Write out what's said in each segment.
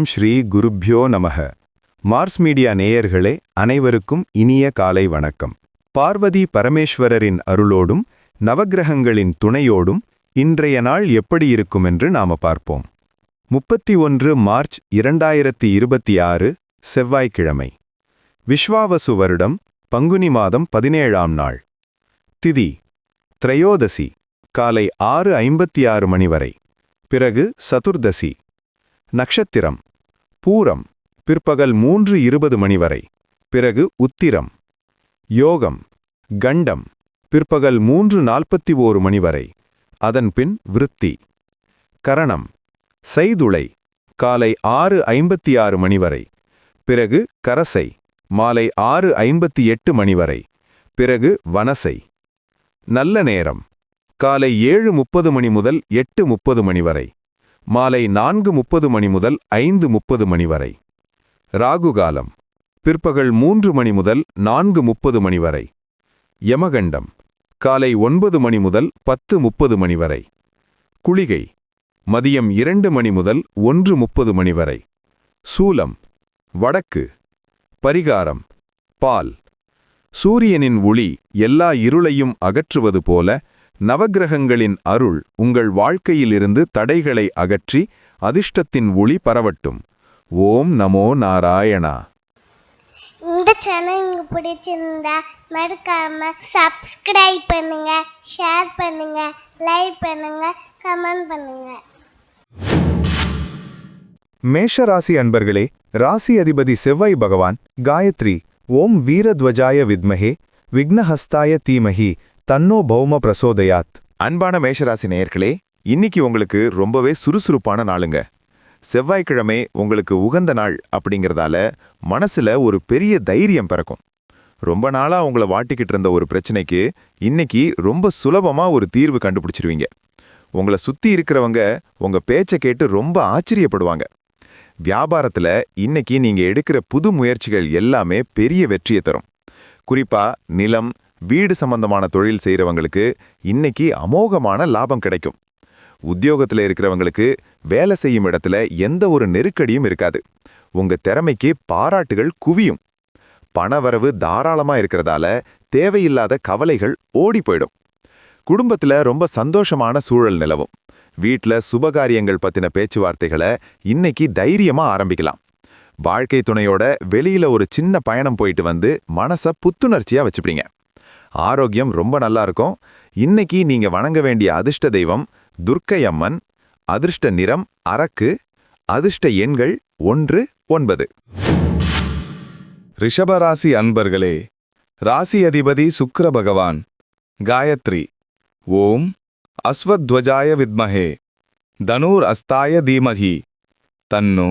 ஓம் ஸ்ரீ குருப்யோ நமக. Mars media நேயர்களே அனைவருக்கும் இனிய காலை வணக்கம். பார்வதி பரமேஸ்வரரின் அருளோடும் நவக்கிரகங்களின் துணையோடும் இன்றைய நாள் எப்படி இருக்கும் என்று நாம பார்ப்போம். 31 மார்ச் 2026 செவ்வாய்க்கிழமை. விஸ்வாவசு வருடம் பங்குனி மாதம் 17ஆம் நாள். திதி திரையோதசி காலை 6:56 மணி வரை. பிறகு சதுர்தசி. நக்ஷத்திரம் பூரம் பிற்பகல் 3:20 மணி வரை. பிறகு உத்திரம். யோகம் கண்டம் பிற்பகல் 3:41 மணி வரை. அதன்பின் விருத்தி. கரணம் செய்துளை காலை 6:56 மணி வரை. பிறகு கரசை மாலை 6:58 மணி வரை. பிறகு வனசை. நல்ல நேரம் காலை 7:30 மணி முதல் 8:30 மணி வரை. மாலை 4:30 மணி முதல் 5:30 மணி வரை. ராகுகாலம் பிற்பகல் 3 மணி முதல் 4:30 மணி வரை. யமகண்டம் காலை 9 மணி முதல் 10:30 மணி வரை. குளிகை மதியம் 2 மணி முதல் 1:30 மணி வரை. சூலம் வடக்கு. பரிகாரம் பால். சூரியனின் ஒளி எல்லா இருளையும் அகற்றுவது போல நவக்கிரகங்களின் அருள் உங்கள் வாழ்க்கையிலிருந்து தடைகளை அகற்றி அதிர்ஷ்டத்தின் ஒளி பரவட்டும். ஓம் நமோ நாராயணா. இந்த சேனல் உங்களுக்கு பிடிச்சிருந்தா மறக்காம சப்ஸ்கிரைப் பண்ணுங்க, ஷேர் பண்ணுங்க, லைக் பண்ணுங்க, கமெண்ட் பண்ணுங்க. மேஷராசி அன்பர்களே, ராசி அதிபதி செவ்வாய் பகவான் காயத்ரி ஓம் வீரத்வஜாய வித்மஹே விக்னஹஸ்தாய தீமஹி தன்னோ பௌம பிரசோதயாத். அன்பான மேஷராசி நேயர்களே, இன்னைக்கு உங்களுக்கு ரொம்பவே சுறுசுறுப்பான நாளுங்க. செவ்வாய்க்கிழமை உங்களுக்கு உகந்த நாள் அப்படிங்கிறதால மனசுல ஒரு பெரிய தைரியம் பிறக்கும். ரொம்ப நாளா உங்களை வாட்டிக்கிட்டு இருந்த ஒரு பிரச்சனைக்கு இன்னைக்கு ரொம்ப சுலபமா ஒரு தீர்வு கண்டுபிடிச்சிருவீங்க. உங்களை சுத்தி இருக்கிறவங்க உங்க பேச்சை கேட்டு ரொம்ப ஆச்சரியப்படுவாங்க. வியாபாரத்துல இன்னைக்கு நீங்க எடுக்கிற புது முயற்சிகள் எல்லாமே பெரிய வெற்றியை தரும். குறிப்பா நிலம் வீடு சம்பந்தமான தொழில் செய்கிறவங்களுக்கு இன்னைக்கு அமோகமான லாபம் கிடைக்கும். உத்தியோகத்தில் இருக்கிறவங்களுக்கு வேலை செய்யும் இடத்துல எந்த ஒரு நெருக்கடியும் இருக்காது. உங்க திறமைக்கு பாராட்டுகள் குவியும். பணவரவு தாராளமா இருக்கிறதால தேவையில்லாத கவலைகள் ஓடி போயிடும். குடும்பத்துல ரொம்ப சந்தோஷமான சூழல் நிலவும். வீட்ல சுபகாரியங்கள் பத்தின பேச்சுவார்த்தைகளை இன்னைக்கு தைரியமா ஆரம்பிக்கலாம். வாழ்க்கை துணையோட வெளியில ஒரு சின்ன பயணம் போயிட்டு வந்து மனச புத்துணர்ச்சியா வச்சுப்பீங்க. ஆரோக்கியம் ரொம்ப நல்லா இருக்கும். இன்னைக்கு நீங்க வணங்க வேண்டிய அதிர்ஷ்ட தெய்வம் துர்க்கை அம்மன். அதிர்ஷ்ட நிறம் அரக்கு. அதிர்ஷ்ட எண்கள் 1, 9. ரிஷபராசி அன்பர்களே, ராசி அதிபதி சுக்கிர பகவான் காயத்ரி ஓம் அஸ்வத்வஜாய வித்மஹே தனூர் அஸ்தாய தீமஹி தன்னு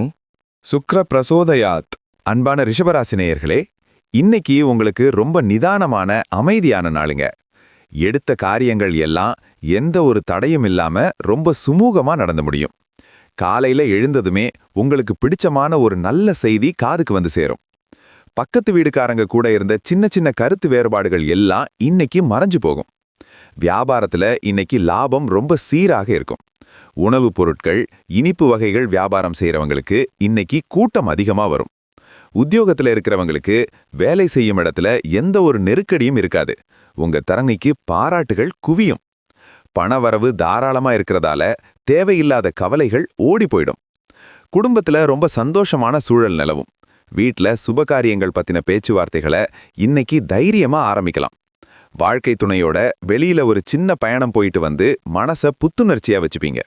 சுக்ர பிரசோதயாத். அன்பான ரிஷபராசி நேயர்களே, இன்னைக்கு உங்களுக்கு ரொம்ப நிதானமான அமைதியான நாளுங்க. எடுத்த காரியங்கள் எல்லாம் எந்த ஒரு தடையும் இல்லாம ரொம்ப சுமூகமா நடந்து முடியும். காலையில எழுந்ததுமே உங்களுக்கு பிடிச்சமான ஒரு நல்ல செய்தி காதுக்கு வந்து சேரும். பக்கத்து வீடுக்காரங்க கூட இருந்த சின்ன சின்ன கருத்து வேறுபாடுகள் எல்லாம் இன்னைக்கு மறைஞ்சு போகும். வியாபாரத்துல இன்னைக்கு லாபம் ரொம்ப சீராக இருக்கும். உணவுப் பொருட்கள் இனிப்பு வகைகள் வியாபாரம் செய்யறவங்களுக்கு இன்னைக்கு கூட்டம் அதிகமா வரும். உத்தியோகத்துல இருக்கிறவங்களுக்கு வேலை செய்யும் இடத்துல எந்த ஒரு நெருக்கடியும் இருக்காது. உங்க திறமைக்கு பாராட்டுகள் குவியும். பணவரவு தாராளமா இருக்கிறதால தேவையில்லாத கவலைகள் ஓடி போயிடும். குடும்பத்துல ரொம்ப சந்தோஷமான சூழல் நிலவும். வீட்ல சுபகாரியங்கள் பத்தின பேச்சுவார்த்தைகளை இன்னைக்கு தைரியமா ஆரம்பிக்கலாம். வாழ்க்கை துணையோட வெளியில ஒரு சின்ன பயணம் போயிட்டு வந்து மனச புத்துணர்ச்சியா வச்சுப்பீங்க.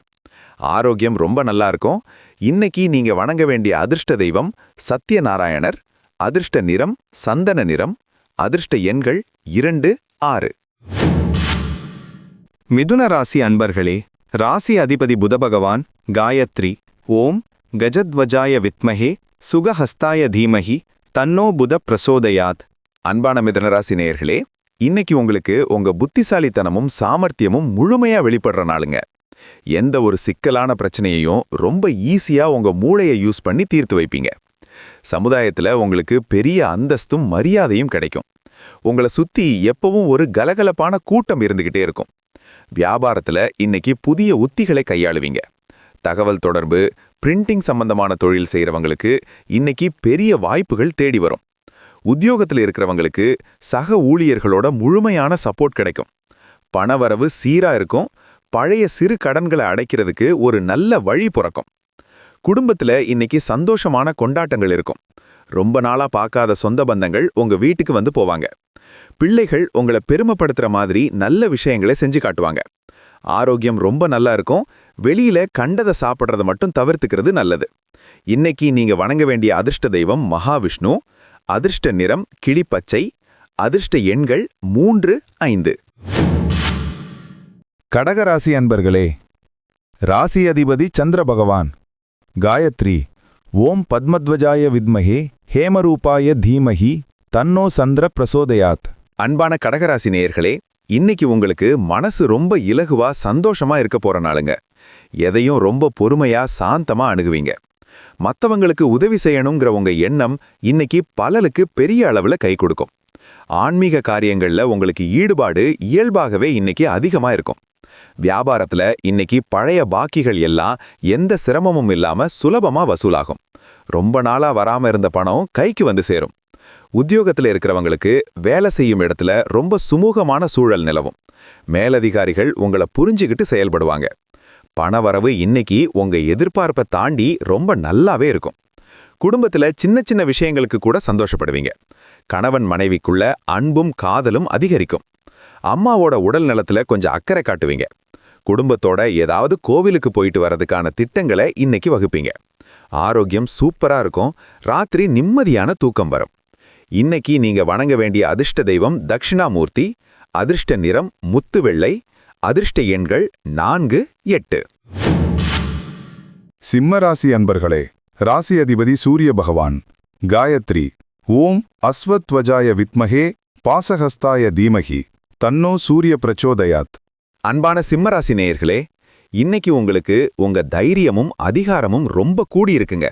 ஆரோக்கியம் ரொம்ப நல்லா இருக்கும். இன்னைக்கு நீங்க வணங்க வேண்டிய அதிர்ஷ்ட தெய்வம் சத்யநாராயணர். அதிர்ஷ்ட நிறம் சந்தன நிறம். அதிர்ஷ்ட எண்கள் 2, 6. மிதுன ராசி அன்பர்களே, ராசி அதிபதி புத பகவான் காயத்ரி ஓம் கஜத்வஜாய வித்மஹே சுகஹஸ்தாய தீமஹி தன்னோ புத பிரசோதயாத். அன்பான மிதுனராசி நேயர்களே, இன்னைக்கு உங்களுக்கு உங்க புத்திசாலித்தனமும் சாமர்த்தியமும் முழுமையா வெளிப்படுற நாளுங்க. எந்த ஒரு சிக்கலான பிரச்சனையையும் ரொம்ப ஈஸியா உங்க மூளையை யூஸ் பண்ணி தீர்த்து வைப்பீங்க. சமுதாயத்துல உங்களுக்கு பெரிய அந்தஸ்தும் மரியாதையும் கிடைக்கும். உங்களை சுத்தி எப்பவும் ஒரு கலகலப்பான கூட்டம் இருந்துகிட்டே இருக்கும். வியாபாரத்துல இன்னைக்கு புதிய உத்திகளை கையாளுவீங்க. தகவல் தொடர்பு, பிரிண்டிங் சம்பந்தமான தொழில் செய்கிறவங்களுக்கு இன்னைக்கு பெரிய வாய்ப்புகள் தேடி வரும். உத்தியோகத்தில் இருக்கிறவங்களுக்கு சக ஊழியர்களோட முழுமையான சப்போர்ட் கிடைக்கும். பணவரவு சீரா இருக்கும். பழைய சிறு கடன்களை அடைக்கிறதுக்கு ஒரு நல்ல வழி பிறக்கும். குடும்பத்துல இன்னைக்கு சந்தோஷமான கொண்டாட்டங்கள் இருக்கும். ரொம்ப நாளா பார்க்காத சொந்த பந்தங்கள் உங்க வீட்டுக்கு வந்து போவாங்க. பிள்ளைகள் உங்களை பெருமைப்படுத்துற மாதிரி நல்ல விஷயங்களை செஞ்சு காட்டுவாங்க. ஆரோக்கியம் ரொம்ப நல்லா இருக்கும். வெளியில கண்டதை சாப்பிட்றத மட்டும் தவிர்த்துக்கிறது நல்லது. இன்னைக்கு நீங்க வணங்க வேண்டிய அதிர்ஷ்ட தெய்வம் மகாவிஷ்ணு. அதிர்ஷ்ட நிறம் கிளிப்பச்சை. அதிர்ஷ்ட எண்கள் 3, 5. கடகராசி அன்பர்களே, ராசி அதிபதி சந்திர பகவான். காயத்ரி. ஓம் பத்மத்வஜாய வித்மஹே ஹேமரூபாய தீமஹி தன்னோ சந்திர பிரசோதயாத். அன்பான கடகராசி நேயர்களே, இன்னைக்கு உங்களுக்கு மனசு ரொம்ப இலகுவா சந்தோஷமா இருக்க போற நாளுங்க. எதையும் ரொம்ப பொறுமையா சாந்தமா அணுகுவீங்க. மத்தவங்களுக்கு உதவி செய்யணுங்கிற உங்க எண்ணம் இன்னைக்கு பலருக்கு பெரிய அளவுல கை கொடுக்கும். ஆன்மீக காரியங்கள்ல உங்களுக்கு ஈடுபாடு இயல்பாகவே இன்னைக்கு அதிகமா இருக்கும். வியாபாரத்துல இன்னைக்கு பழைய பாக்கிகள் எல்லாம் எந்த சிரமமும் இல்லாம சுலபமா வசூலாகும். ரொம்ப நாளா வராம இருந்த பணம் கைக்கு வந்து சேரும். உத்தியோகத்துல இருக்கிறவங்களுக்கு வேலை செய்யும் இடத்துல ரொம்ப சுமூகமான சூழல் நிலவும். மேலதிகாரிகள் உங்களை புரிஞ்சுக்கிட்டு செயல்படுவாங்க. பணவரவு இன்னைக்கு உங்க எதிர்பார்ப்பை தாண்டி ரொம்ப நல்லாவே இருக்கும். குடும்பத்துல சின்ன சின்ன விஷயங்களுக்கு கூட சந்தோஷப்படுவீங்க. கணவன் மனைவிக்குள்ள அன்பும் காதலும் அதிகரிக்கும். அம்மாவோட உடல் நலத்துல கொஞ்சம் அக்கறை காட்டுவீங்க. குடும்பத்தோட ஏதாவது கோவிலுக்கு போயிட்டு வரதுக்கான திட்டங்களை இன்னைக்கு வகுப்பீங்க. ஆரோக்கியம் சூப்பரா இருக்கும். ராத்திரி நிம்மதியான தூக்கம் வரும். இன்னைக்கு நீங்க வணங்க வேண்டிய அதிர்ஷ்ட தெய்வம் தட்சிணாமூர்த்தி. அதிர்ஷ்ட நிறம் முத்து வெள்ளை. அதிர்ஷ்ட எண்கள் 4, 8. சிம்மராசி அன்பர்களே, ராசி அதிபதி சூரிய பகவான். காயத்ரி. ஓம் அஸ்வத்வஜாய வித்மஹே பாசஹஸ்தாய தீமஹி தன்னோ சூரிய பிரச்சோதயாத். அன்பான சிம்மராசி நேயர்களே, இன்னைக்கு உங்களுக்கு உங்க தைரியமும் அதிகாரமும் ரொம்ப கூடியிருக்குங்க.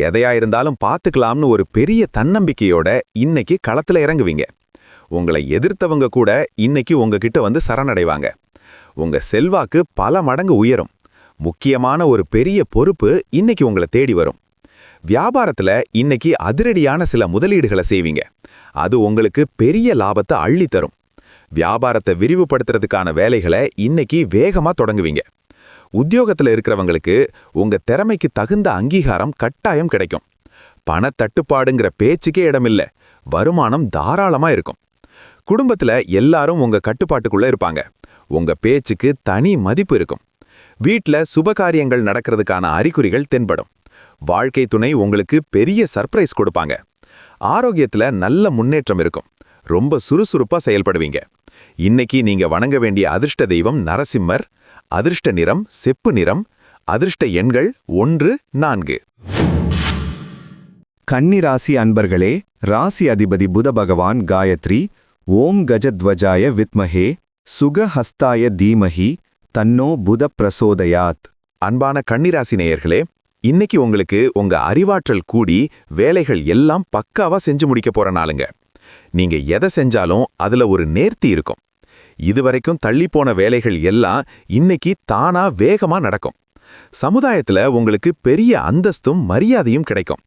எதையா இருந்தாலும் பார்த்துக்கலாம்னு ஒரு பெரிய தன்னம்பிக்கையோட இன்னைக்கு களத்துல இறங்குவீங்க. உங்களை எதிர்த்தவங்க கூட இன்னைக்கு உங்ககிட்ட வந்து சரணடைவாங்க. உங்க செல்வாக்கு பல மடங்கு உயரும். முக்கியமான ஒரு பெரிய பொறுப்பு இன்னைக்கு உங்களை தேடி வரும். வியாபாரத்துல இன்னைக்கு அதிரடியான சில முதலீடுகளை செய்வீங்க. அது உங்களுக்கு பெரிய லாபத்தை அள்ளி தரும். வியாபாரத்தை விரிவுபடுத்துறதுக்கான வேலைகளை இன்னைக்கு வேகமா தொடங்குவீங்க. உத்தியோகத்துல இருக்கிறவங்களுக்கு உங்க திறமைக்கு தகுந்த அங்கீகாரம் கட்டாயம் கிடைக்கும். பணத்தட்டுப்பாடுங்கிற பேச்சுக்கே இடமில்ல. வருமானம் தாராளமா இருக்கும். குடும்பத்துல எல்லாரும் உங்க கட்டுப்பாட்டுக்குள்ள இருப்பாங்க. உங்க பேச்சுக்கு தனி மதிப்பு இருக்கும். வீட்ல சுபகாரியங்கள் நடக்கிறதுக்கான அறிகுறிகள் தென்படும். வாழ்க்கை துணை உங்களுக்கு பெரிய சர்ப்ரைஸ் கொடுப்பாங்க. ஆரோக்கியத்துல நல்ல முன்னேற்றம் இருக்கும். ரொம்ப சுறுசுறுப்பா செயல்படுவீங்க. இன்னைக்கு நீங்க வணங்க வேண்டிய அதிர்ஷ்ட தெய்வம் நரசிம்மர். அதிர்ஷ்ட நிறம் செப்பு நிறம். அதிர்ஷ்ட எண்கள் 1, 4. கன்னி ராசி அன்பர்களே, ராசி அதிபதி புத பகவான். காயத்ரி. ஓம் கஜத்வஜாய வித்மஹே சுகஹஸ்தாய தீமஹி தன்னோ புத பிரசோதயாத். அன்பான கன்னிராசி நேயர்களே, இன்னைக்கு உங்களுக்கு உங்க அறிவாற்றல் கூடி வேலைகள் எல்லாம் பக்காவா செஞ்சு முடிக்க போற நாளுங்க. நீங்க எதை செஞ்சாலும் அதுல ஒரு நேர்த்தி இருக்கும். இதுவரைக்கும் தள்ளிப்போன வேலைகள் எல்லாம் இன்னைக்கு தானா வேகமா நடக்கும். சமுதாயத்துல உங்களுக்கு பெரிய அந்தஸ்தும் மரியாதையும் கிடைக்கும்.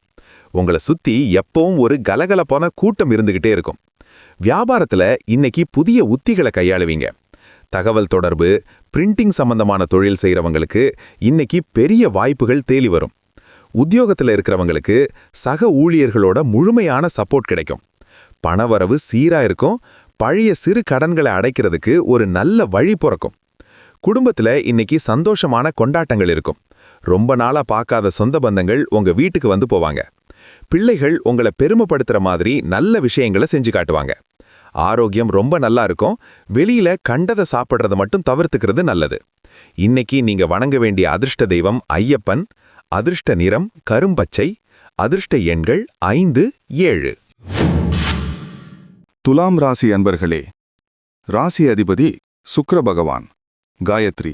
உங்களை சுத்தி எப்பவும் ஒரு கலகலப்பான கூட்டம் இருந்துகிட்டே இருக்கும். வியாபாரத்துல இன்னைக்கு புதிய உத்திகளை கையாளுவீங்க. தகவல் தொடர்பு, பிரிண்டிங் சம்பந்தமான தொழில் செய்யறவங்களுக்கு இன்னைக்கு பெரிய வாய்ப்புகள் தேடி வரும். உத்தியோகத்துல இருக்கிறவங்களுக்கு சக ஊழியர்களோட முழுமையான சப்போர்ட் கிடைக்கும். பணவரவு சீரா இருக்கும். பழைய சிறு கடன்களை அடைக்கிறதுக்கு ஒரு நல்ல வழி பிறக்கும். குடும்பத்துல இன்னைக்கு சந்தோஷமான கொண்டாட்டங்கள் இருக்கும். ரொம்ப நாளா பார்க்காத சொந்த பந்தங்கள் உங்க வீட்டுக்கு வந்து போவாங்க. பிள்ளைகள் உங்களை பெருமைப்படுத்துற மாதிரி நல்ல விஷயங்களை செஞ்சு காட்டுவாங்க. ஆரோக்கியம் ரொம்ப நல்லா இருக்கும். வெளியில கண்டதை சாப்பிட்றத மட்டும் தவிர்த்துக்கிறது நல்லது. இன்னைக்கு நீங்க வணங்க வேண்டிய அதிர்ஷ்ட தெய்வம் ஐயப்பன். அதிர்ஷ்ட நிறம் கரும்பச்சை. அதிர்ஷ்ட எண்கள் 5, 7. துலாம் ராசி அன்பர்களே, ராசி அதிபதி சுக்கிர பகவான். காயத்ரி.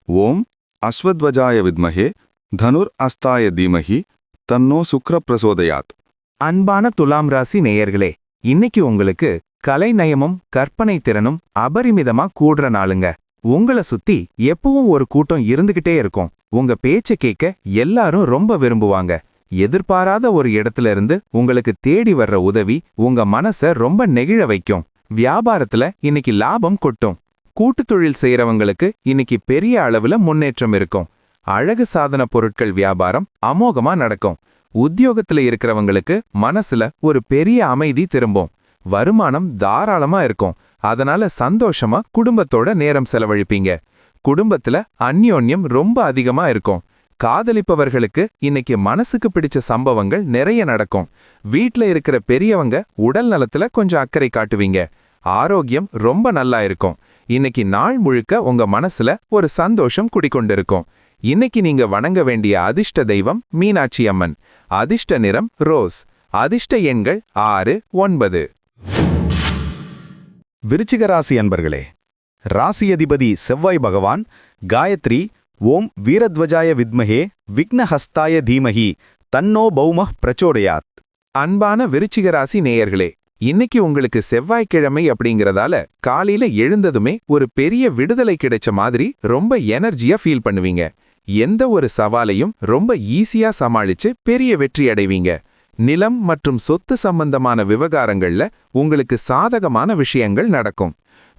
ஓம் அஸ்வத்வஜாய வித்மஹே தனுர் அஸ்தாய தீமஹி தன்னோ சுக்கிர பிரசோதயாத். அன்பான துலாம் ராசி நேயர்களே, இன்னைக்கு உங்களுக்கு கலை நயமும் கற்பனை திறனும் அபரிமிதமா கூடுற நாளுங்க. உங்களை சுத்தி எப்பவும் ஒரு கூட்டம் இருந்துகிட்டே இருக்கும். உங்க பேச்ச கேட்க எல்லாரும் ரொம்ப விரும்புவாங்க. எதிர்பாராத ஒரு இடத்துல இருந்து உங்களுக்கு தேடி வர்ற உதவி உங்க மனச ரொம்ப நெகிழ வைக்கும். வியாபாரத்துல இன்னைக்கு லாபம் கொட்டும். கூட்டுத் தொழில் செய்யறவங்களுக்கு இன்னைக்கு பெரிய அளவுல முன்னேற்றம் இருக்கும். அழகு சாதன பொருட்கள் வியாபாரம் அமோகமா நடக்கும். உத்தியோகத்துல இருக்கிறவங்களுக்கு மனசுல ஒரு பெரிய அமைதி திரும்பும். வருமானம் தாராளமா இருக்கும். அதனால சந்தோஷமா குடும்பத்தோட நேரம் செலவழிப்பீங்க. குடும்பத்துல அந்யோன்யம் ரொம்ப அதிகமா இருக்கும். காதலிப்பவர்களுக்கு இன்னைக்கு மனசுக்கு பிடிச்ச சம்பவங்கள் நிறைய நடக்கும். வீட்ல இருக்கிற பெரியவங்க உடல் நலத்துல கொஞ்சம் அக்கறை காட்டுவீங்க. ஆரோக்கியம் ரொம்ப நல்லா இருக்கும். இன்னைக்கு நாள் முழுக்க உங்க மனசுல ஒரு சந்தோஷம் குடிக்கொண்டிருக்கும். இன்னைக்கு நீங்க வணங்க வேண்டிய அதிர்ஷ்ட தெய்வம் மீனாட்சி அம்மன். அதிர்ஷ்ட நிறம் ரோஸ். அதிர்ஷ்ட எண்கள் 6, 9. விருச்சிக ராசி அன்பர்களே, ராசி அதிபதி செவ்வாய் பகவான் காயத்ரி ஓம் வீரத்வஜாய வித்மஹே விக்னஹஸ்தாய தீமஹி தன்னோ பௌமः பிரச்சோடயாத். அன்பான விருச்சிக ராசி நேயர்களே, இன்னைக்கு உங்களுக்கு செவ்வாய்க்கிழமை அப்படிங்கறதால காலையில எழுந்ததுமே ஒரு பெரிய விடுதலை கிடைச்ச மாதிரி ரொம்ப எனர்ஜியா ஃபீல் பண்ணுவீங்க. எந்த ஒரு சவாலையும் ரொம்ப ஈஸியா சமாளிச்சு பெரிய வெற்றி அடைவீங்க. நிலம் மற்றும் சொத்து சம்பந்தமான விவகாரங்கள்ல உங்களுக்கு சாதகமான விஷயங்கள் நடக்கும்.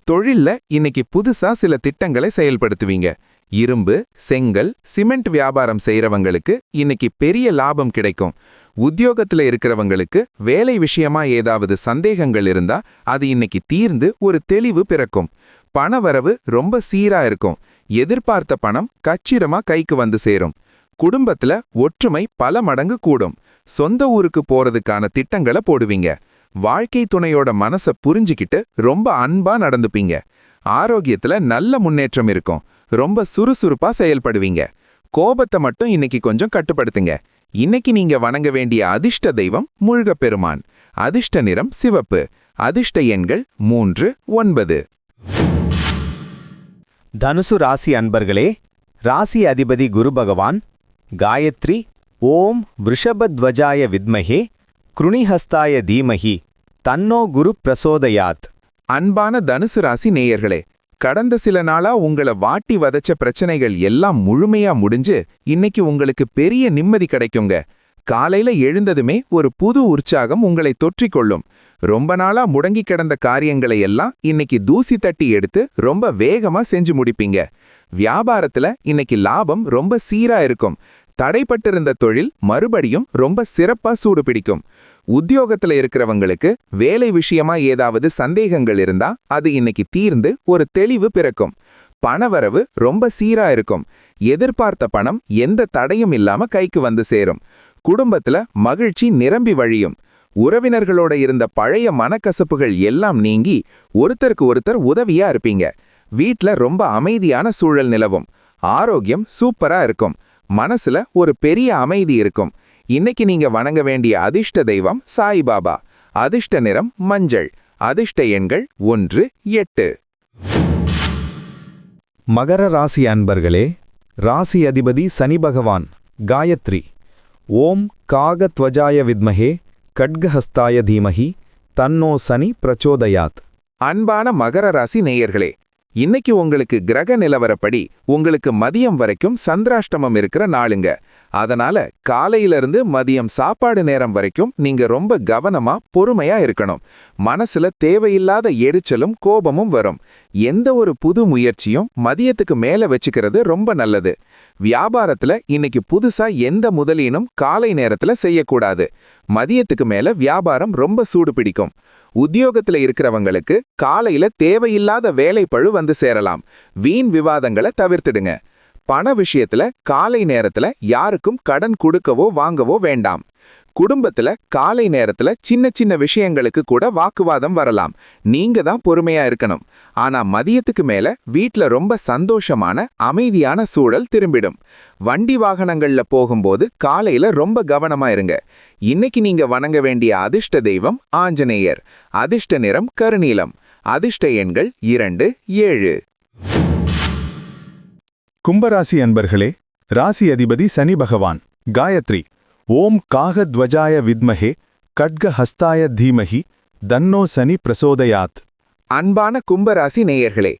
தொழில்ல இன்னைக்கு புதுசா சில திட்டங்களை செயல்படுத்துவீங்க. இரும்பு, செங்கல், சிமெண்ட் வியாபாரம் செய்யறவங்களுக்கு இன்னைக்கு பெரிய லாபம் கிடைக்கும். உத்தியோகத்துல இருக்கிறவங்களுக்கு வேலை விஷயமா ஏதாவது சந்தேகங்கள் இருந்தா அது இன்னைக்கு தீர்ந்து ஒரு தெளிவு பிறக்கும். பணவரவு ரொம்ப சீரா இருக்கும். எதிர்பார்த்த பணம் கச்சிரமா கைக்கு வந்து சேரும். குடும்பத்துல ஒற்றுமை பல மடங்கு கூடும். சொந்த ஊருக்கு போறதுக்கான திட்டங்களை போடுவீங்க. வாழ்க்கை துணையோட மனச புரிஞ்சுக்கிட்டு ரொம்ப அன்பா நடந்துப்பீங்க. ஆரோக்கியத்துல நல்ல முன்னேற்றம் இருக்கும். ரொம்ப சுறுசுறுப்பா செயல்படுவீங்க. கோபத்தை மட்டும் இன்னைக்கு கொஞ்சம் கட்டுப்படுத்துங்க. இன்னைக்கு நீங்க வணங்க வேண்டிய அதிர்ஷ்ட தெய்வம் முருகப்பெருமான். அதிர்ஷ்ட நிறம் சிவப்பு. அதிர்ஷ்ட எண்கள் 3, 9. தனுசு ராசி அன்பர்களே, ராசி அதிபதி குரு பகவான் காயத்ரி ஓம் விருஷபத்வஜாய வித்மஹே கிருணிஹஸ்தாய தீமஹி தன்னோ குரு பிரசோதயாத். அன்பான தனுசு ராசி நேயர்களே, கடந்த சில நாளா உங்களை வாட்டி வதச்ச பிரச்சனைகள் எல்லாம் முழுமையா முடிஞ்சு இன்னைக்கு உங்களுக்கு பெரிய நிம்மதி கிடைக்குங்க. காலையில எழுந்ததுமே ஒரு புது உற்சாகம் உங்களை தொற்றிக்கொள்ளும். ரொம்ப நாளா முடங்கி கிடந்த காரியங்களை எல்லாம் இன்னைக்கு தூசி தட்டி எடுத்து ரொம்ப வேகமா செஞ்சு முடிப்பீங்க. வியாபாரத்துல இன்னைக்கு லாபம் ரொம்ப சீரா இருக்கும். தடைப்பட்டிருந்த தொழில் மறுபடியும் ரொம்ப சிறப்பா சூடு பிடிக்கும். உத்தியோகத்துல இருக்கிறவங்களுக்கு வேலை விஷயமா ஏதாவது சந்தேகங்கள் இருந்தா அது இன்னைக்கு தீர்ந்து ஒரு தெளிவு பிறக்கும். பணவரவு ரொம்ப சீரா இருக்கும். எதிர்பார்த்த பணம் எந்த தடையும் இல்லாம கைக்கு வந்து சேரும். குடும்பத்துல மகிழ்ச்சி நிரம்பி வழியும். உறவினர்களோட இருந்த பழைய மனக்கசப்புகள் எல்லாம் நீங்கி ஒருத்தருக்கு ஒருத்தர் உதவியா இருப்பீங்க. வீட்ல ரொம்ப அமைதியான சூழல் நிலவும். ஆரோக்கியம் சூப்பரா இருக்கும். மனசுல ஒரு பெரிய அமைதி இருக்கும். இன்னைக்கு நீங்க வணங்க வேண்டிய அதிர்ஷ்ட தெய்வம் சாய்பாபா. அதிர்ஷ்ட நிறம் மஞ்சள். அதிர்ஷ்ட எண்கள் 1, 8. மகர ராசி அன்பர்களே, ராசி அதிபதி சனி பகவான் காயத்ரி ஓம் காகத்வஜாய வித்மஹே கட்கஹஸ்தாய தீமஹி தன்னோ சனி பிரச்சோதயாத். அன்பான மகர ராசி நேயர்களே, இன்னைக்கு உங்களுக்கு கிரக நிலவரப்படி உங்களுக்கு மதியம் வரைக்கும் சந்திராஷ்டமம் இருக்கிற நாளுங்க. அதனால காலையிலிருந்து மதியம் சாப்பாடு நேரம் வரைக்கும் நீங்க ரொம்ப கவனமா பொறுமையா இருக்கணும். மனசுல தேவையில்லாத எரிச்சலும் கோபமும் வரும். எந்த ஒரு புது முயற்சியும் மதியத்துக்கு மேல வச்சுக்கிறது ரொம்ப நல்லது. வியாபாரத்துல இன்னைக்கு புதுசா எந்த முதலீனும் காலை நேரத்துல செய்யக்கூடாது. மதியத்துக்கு மேல வியாபாரம் ரொம்ப சூடு பிடிக்கும். உத்தியோகத்துல இருக்கிறவங்களுக்கு காலையில தேவையில்லாத வேலைப்பழு வந்து சேரலாம். வீண் விவாதங்களை தவிர்த்திடுங்க. பண விஷயத்துல காலை நேரத்துல யாருக்கும் கடன் கொடுக்கவோ வாங்கவோ வேண்டாம். குடும்பத்துல காலை நேரத்துல சின்ன சின்ன விஷயங்களுக்கு கூட வாக்குவாதம் வரலாம். நீங்க தான் பொறுமையா இருக்கணும். ஆனா மதியத்துக்கு மேல வீட்ல ரொம்ப சந்தோஷமான அமைதியான சூழல் திரும்பிடும். வண்டி வாகனங்கள்ல போகும்போது காலையில ரொம்ப கவனமா இருங்க. இன்னைக்கு நீங்க வணங்க வேண்டிய அதிர்ஷ்ட தெய்வம் ஆஞ்சநேயர். அதிர்ஷ்ட நிறம் கருநீலம். அதிர்ஷ்ட எண்கள் 2, 7. கும்பராசி அன்பர்களே, ராசி அதிபதி சனி பகவான் காயத்ரி ஓம் காகத்வஜாய வித்மஹே கட்கஹஸ்தாய தீமஹி தன்னோ சனி பிரசோதயாத். அன்பான கும்பராசி நேயர்களே,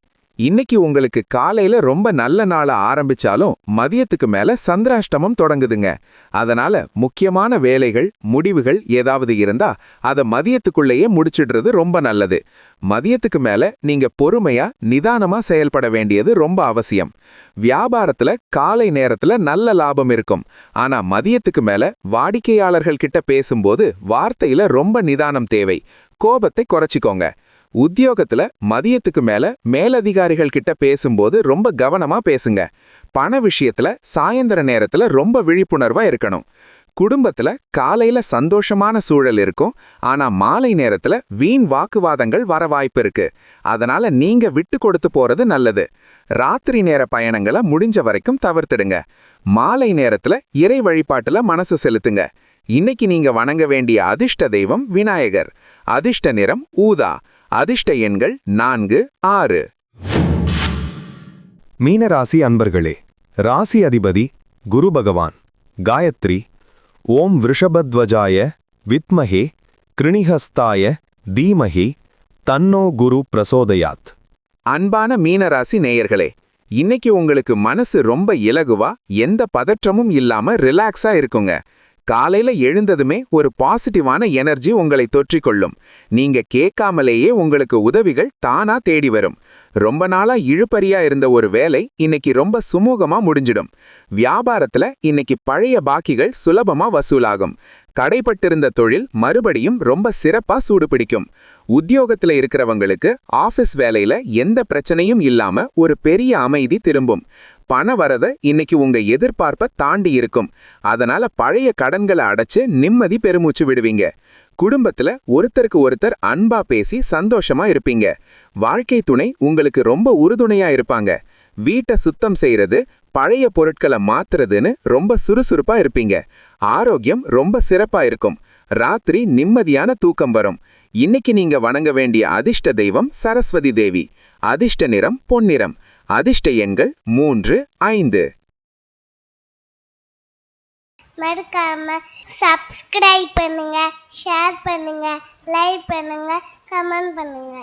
இன்னைக்கு உங்களுக்கு காலையில ரொம்ப நல்ல நாளா ஆரம்பிச்சாலும் மதியத்துக்கு மேல சந்திராஷ்டமம் தொடங்குதுங்க. அதனால முக்கியமான வேலைகள் முடிவுகள் ஏதாவது இருந்தா அத மதியத்துக்குள்ளேயே முடிச்சிடுறது ரொம்ப நல்லது. மதியத்துக்கு மேல நீங்க பொறுமையா நிதானமா செயல்பட வேண்டியது ரொம்ப அவசியம். வியாபாரத்துல காலை நேரத்துல நல்ல லாபம் இருக்கும். ஆனா மதியத்துக்கு மேல வாடிக்கையாளர்கள் கிட்ட பேசும்போது வார்த்தையில ரொம்ப நிதானம் தேவை. கோபத்தை குறைச்சிக்கோங்க. உத்தியோகத்துல மதியத்துக்கு மேல மேலதிகாரிகள் கிட்ட பேசும்போது ரொம்ப கவனமா பேசுங்க. பண விஷயத்துல சாயந்தர நேரத்துல ரொம்ப விழிப்புணர்வா இருக்கணும். குடும்பத்துல காலையில சந்தோஷமான சூழல் இருக்கும். ஆனா மாலை நேரத்துல வீண் வாக்குவாதங்கள் வர வாய்ப்பு இருக்கு. அதனால நீங்க விட்டு கொடுத்து போறது நல்லது. ராத்திரி நேர பயணங்களை முடிஞ்ச வரைக்கும் தவிர்த்திடுங்க. மாலை நேரத்துல இறை வழிபாட்டுல மனசு செலுத்துங்க. இன்னைக்கு நீங்க வணங்க வேண்டிய அதிர்ஷ்ட தெய்வம் விநாயகர். அதிர்ஷ்ட நிறம் ஊதா. அதிர்ஷ்ட எண்கள் 4, 6. மீனராசி அன்பர்களே, ராசி அதிபதி குரு பகவான். காயத்ரி. ஓம் விருஷபத்வஜாய வித்மஹே கிருணிஹஸ்தாய தீமஹி தன்னோ குரு பிரசோதயாத். அன்பான மீனராசி நேயர்களே, இன்னைக்கு உங்களுக்கு மனசு ரொம்ப இலகுவா எந்த பதற்றமும் இல்லாம ரிலாக்ஸா இருக்குங்க. காலையில எழுந்ததுமே ஒரு பாசிட்டிவான எனர்ஜி உங்களை தொற்றிக்கொள்ளும். நீங்க கேட்காமலேயே உங்களுக்கு உதவிகள் தானா தேடி வரும். ரொம்ப நாளா இழுபறியா இருந்த ஒரு வேலை இன்னைக்கு ரொம்ப சுமூகமா முடிஞ்சிடும். வியாபாரத்துல இன்னைக்கு பழைய பாக்கிகள் சுலபமா வசூலாகும். கடைப்பட்டிருந்த தொழில் மறுபடியும் ரொம்ப சிறப்பா சூடுபிடிக்கும். உத்தியோகத்துல இருக்கிறவங்களுக்கு ஆபீஸ் வேலையில எந்த பிரச்சனையும் இல்லாம ஒரு பெரிய அமைதி திரும்பும். பண வரத இன்னைக்கு உங்க எதிர்பார்ப்ப தாண்டி இருக்கும். அதனால பழைய கடன்களை அடைச்சு நிம்மதி பெருமூச்சு விடுவீங்க. குடும்பத்துல ஒருத்தருக்கு ஒருத்தர் அன்பா பேசி சந்தோஷமா இருப்பீங்க. வாழ்க்கை துணை உங்களுக்கு ரொம்ப உறுதுணையா இருப்பாங்க. வீட்டை சுத்தம் செய்யறது, பழைய பொருட்களை மாத்துறதுன்னு ரொம்ப சுறுசுறுப்பா இருப்பீங்க. ஆரோக்கியம் ரொம்ப சிறப்பா இருக்கும். ராத்திரி நிம்மதியான தூக்கம் வரும். இன்னைக்கு நீங்க வணங்க வேண்டிய அதிர்ஷ்ட தெய்வம் சரஸ்வதி தேவி. அதிர்ஷ்ட நிறம் பொன்னிறம். அதிர்ஷ்ட எண்கள் 3, 5. மறக்காம சப்ஸ்கிரைப் பண்ணுங்க, ஷேர் பண்ணுங்க, லைக் பண்ணுங்க, கமெண்ட் பண்ணுங்க.